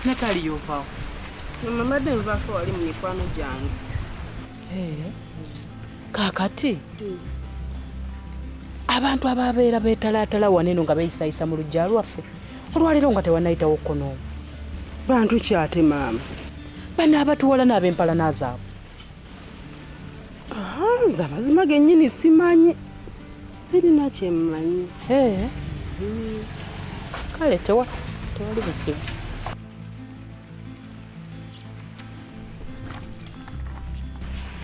Nakali yovaawo. Mamadde nvaako wali mu mikwano gyange. Kaakati abantu ababeera beetalaatala waneno nga beeyisayisa mu lujja lwaffe olwaleero nga tewannayitawo kkono. Bantu kyate maama. Bano abatuwala n'ab'empala n'azaabwe. Nze amazima gennyini simanyi. Sirina kye mmanyi. Kale tewali buzibu.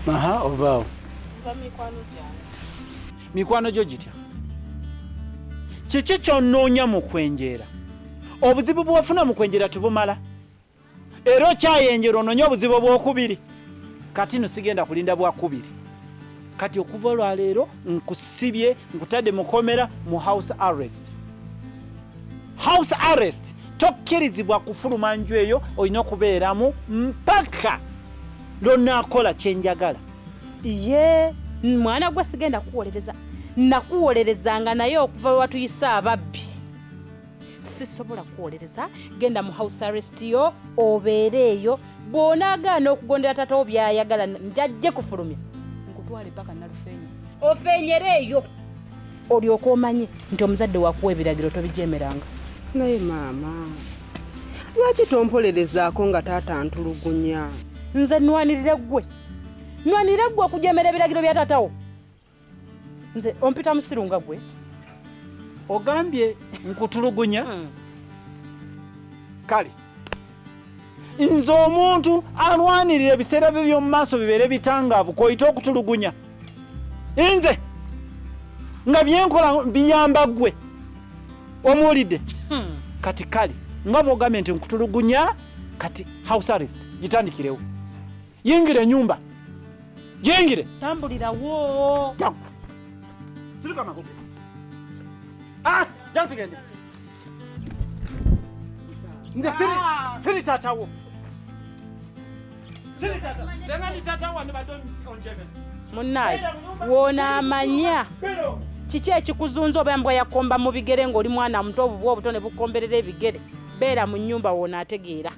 Aha, ovaawo. Mikwano gyo gitya? Kiki ky'onnoonya mu kwenjera? Obuzibu bw'ofuna mu kwenjera tubumala. Era okyayenjera onoonye obuzibu bw'okubiri. Kati no sigenda kulinda bwakubiri. Kati okuva olwaleero nkusibye nkutadde mukomera mu house arrest. House arrest tokkirizibwa kufuluma nju eyo olina okubeeramu mpaka lw'onaakola kyenjagala. Ye mwana gwe sigenda kuwolereza. Nakuwolerezanga naye okuva we watuyisa ababbi. Sisobola kuwolereza. Genda mu house arrest yo obeere eyo. Bw'onaagaana okugondera tatawo by'ayagala njajje kufulumya. Nkutwale paka Nalufeenya. Ofenyere eyo. Olyoka omanye nti omuzadde wakuwa ebiragiro tobijeemeranga. Naye maama, lwaki tompolerezaako nga taata ntulugunya? Nze nnwanirira ggwe. Nnwanirira ggwe okujeemera ebiragiro bya taatawo. Nze ompita musirunga gwe. Ogambye nkutulugunya? Kale. Nze omuntu alwanirira ebiseera bye by'omu maaso bibeere bitangaavu koyita okutulugunya. Nze nga byenkola biyamba ggwe. Omuwulidde? Kati kale nga bw'ogambye nti nkutulugunya kati house arrest gitandikirewo. Yingire ennyumba. Yingire. Tambulirawo. Sirika Amagoba. Jangu tugende. Nze siri taatawo. Siri taatawo. Senga ni taatawo ne badon onjebe. Munnaye w'onaamanya kiki ekikuzunza oba mbwa yakomba mu bigere ng'oli mwana muto obubwa obuto ne bukomberera ebigere. Beera mu nnyumba w'onaategeera.